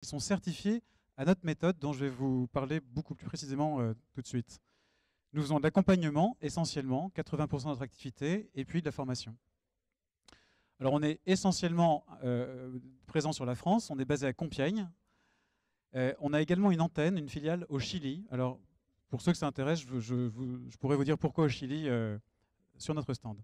qui sont certifiés à notre méthode dont je vais vous parler beaucoup plus précisément tout de suite. Nous faisons de l'accompagnement essentiellement, 80% de notre activité, et puis de la formation. Alors on est essentiellement présent sur la France, on est basé à Compiègne. On a également une antenne, une filiale au Chili. Alors pour ceux que ça intéresse, je pourrais vous dire pourquoi au Chili sur notre stand.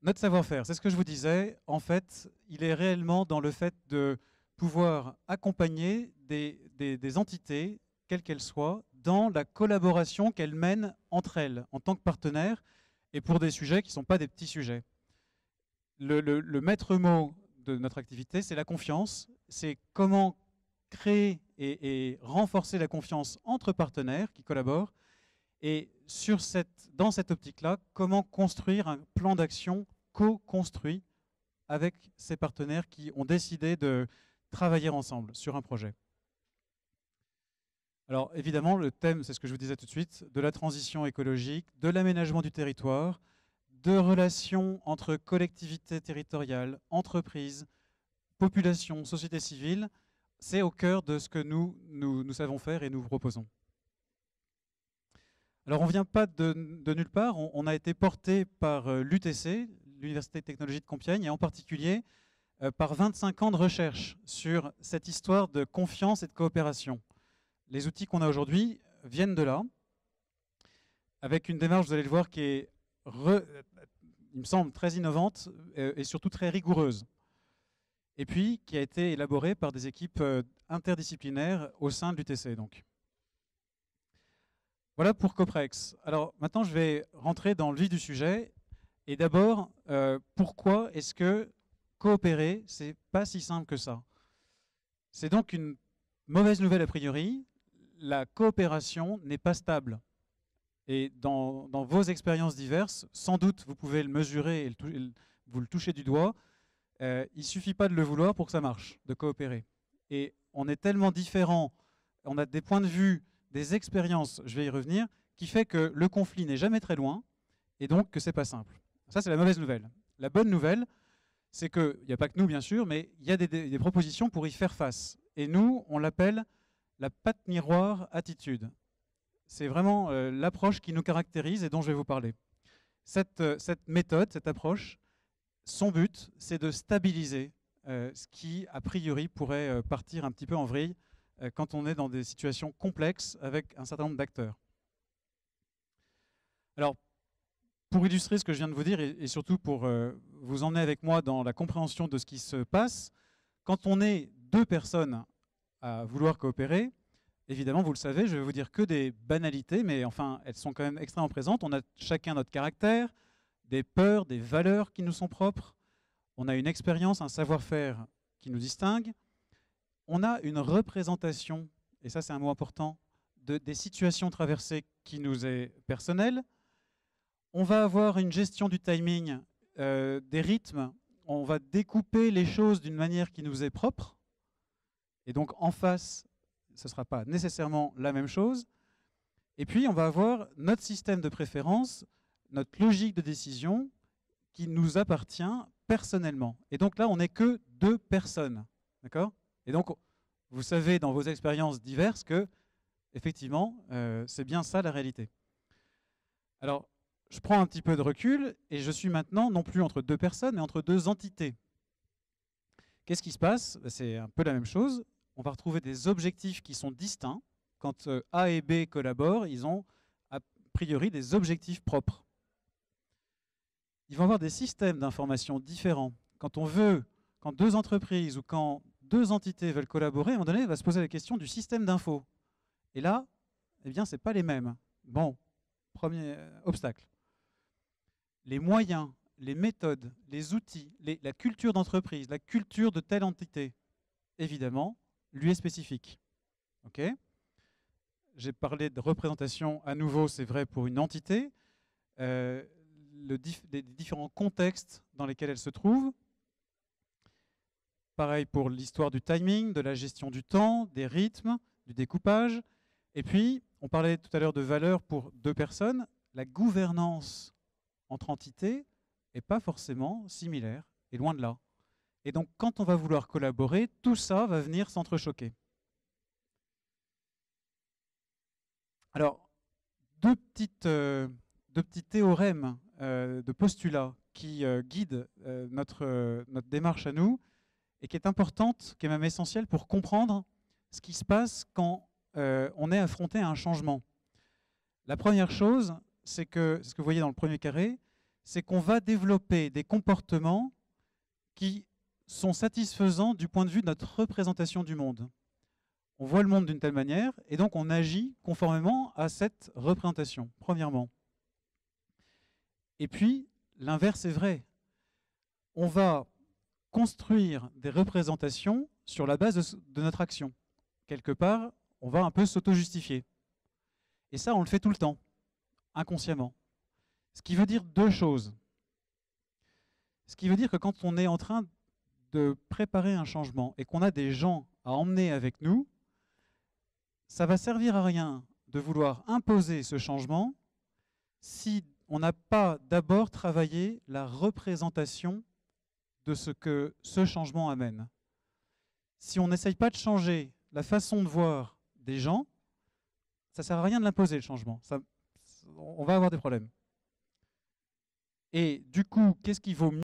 Notre savoir-faire, c'est ce que je vous disais, en fait, il est réellement dans le fait de pouvoir accompagner des entités, quelles qu'elles soient, dans la collaboration qu'elles mènent entre elles, en tant que partenaires, et pour des sujets qui ne sont pas des petits sujets. Le maître mot de notre activité, c'est la confiance, c'est comment créer et renforcer la confiance entre partenaires qui collaborent, et dans cette optique-là, comment construire un plan d'action co-construit avec ces partenaires qui ont décidé de travailler ensemble sur un projet. Alors évidemment, le thème, c'est ce que je vous disais tout de suite, de la transition écologique, de l'aménagement du territoire, de relations entre collectivités territoriales, entreprises, population, société civile, c'est au cœur de ce que nous savons faire et nous vous proposons. Alors on ne vient pas de nulle part, on a été porté par l'UTC, l'Université de Technologie de Compiègne, et en particulier par 25 ans de recherche sur cette histoire de confiance et de coopération. Les outils qu'on a aujourd'hui viennent de là, avec une démarche, vous allez le voir, qui est, il me semble, très innovante et surtout très rigoureuse. Et puis, qui a été élaborée par des équipes interdisciplinaires au sein de l'UTC. Donc. Voilà pour Coprex. Alors maintenant, je vais rentrer dans le vif du sujet. Et d'abord, pourquoi est-ce que coopérer, c'est pas si simple que ça? C'est donc une mauvaise nouvelle a priori. La coopération n'est pas stable. Et dans vos expériences diverses, sans doute vous pouvez le mesurer et vous le touchez du doigt, il ne suffit pas de le vouloir pour que ça marche, de coopérer. Et on est tellement différents, on a des points de vue, des expériences, je vais y revenir, qui fait que le conflit n'est jamais très loin et donc que ce n'est pas simple. Ça, c'est la mauvaise nouvelle. La bonne nouvelle, c'est qu'il n'y a pas que nous, bien sûr, mais il y a des propositions pour y faire face. Et nous, on l'appelle la patte miroir attitude. C'est vraiment l'approche qui nous caractérise et dont je vais vous parler. Cette méthode, cette approche, son but, c'est de stabiliser ce qui, a priori, pourrait partir un petit peu en vrille quand on est dans des situations complexes avec un certain nombre d'acteurs. Alors, pour illustrer ce que je viens de vous dire et surtout pour vous emmener avec moi dans la compréhension de ce qui se passe, quand on est deux personnes à vouloir coopérer, évidemment, vous le savez, je vais vous dire que des banalités, mais enfin, elles sont quand même extrêmement présentes. On a chacun notre caractère, des peurs, des valeurs qui nous sont propres. On a une expérience, un savoir-faire qui nous distingue. On a une représentation, et ça c'est un mot important, des situations traversées qui nous est personnelle. On va avoir une gestion du timing, des rythmes. On va découper les choses d'une manière qui nous est propre. Et donc en face, ce ne sera pas nécessairement la même chose. Et puis on va avoir notre système de préférence, notre logique de décision qui nous appartient personnellement. Et donc là, on n'est que deux personnes. D'accord? Et donc, vous savez dans vos expériences diverses que, effectivement, c'est bien ça la réalité. Alors, je prends un petit peu de recul et je suis maintenant non plus entre deux personnes, mais entre deux entités. Qu'est-ce qui se passe? C'est un peu la même chose. On va retrouver des objectifs qui sont distincts. Quand A et B collaborent, ils ont a priori des objectifs propres. Ils vont avoir des systèmes d'information différents. Quand deux entreprises ou quand deux entités veulent collaborer, à un moment donné, il va se poser la question du système d'info. Et là, eh bien, ce n'est pas les mêmes. Bon, premier obstacle. Les moyens, les méthodes, les outils, la culture d'entreprise, la culture de telle entité, évidemment, lui est spécifique. Ok ? J'ai parlé de représentation, à nouveau, c'est vrai pour une entité. Des différents contextes dans lesquels elle se trouve. Pareil pour l'histoire du timing, de la gestion du temps, des rythmes, du découpage. Et puis, on parlait tout à l'heure de valeurs pour deux personnes. La gouvernance entre entités n'est pas forcément similaire, et loin de là. Et donc, quand on va vouloir collaborer, tout ça va venir s'entrechoquer. Alors, deux petits théorèmes de postulats qui guident notre démarche à nous et qui est importante, qui est même essentielle pour comprendre ce qui se passe quand on est affronté à un changement. La première chose, c'est ce que vous voyez dans le premier carré, c'est qu'on va développer des comportements qui sont satisfaisants du point de vue de notre représentation du monde. On voit le monde d'une telle manière, et donc on agit conformément à cette représentation, premièrement. Et puis, l'inverse est vrai. On va construire des représentations sur la base de notre action. Quelque part, on va un peu s'auto-justifier. Et ça, on le fait tout le temps, inconsciemment. Ce qui veut dire deux choses. Ce qui veut dire que quand on est en train de préparer un changement et qu'on a des gens à emmener avec nous, ça va servir à rien de vouloir imposer ce changement si on n'a pas d'abord travaillé la représentation de ce que ce changement amène. Si on n'essaye pas de changer la façon de voir des gens, ça ne sert à rien de l'imposer, le changement. On va avoir des problèmes. Et du coup, qu'est-ce qu'il vaut mieux ?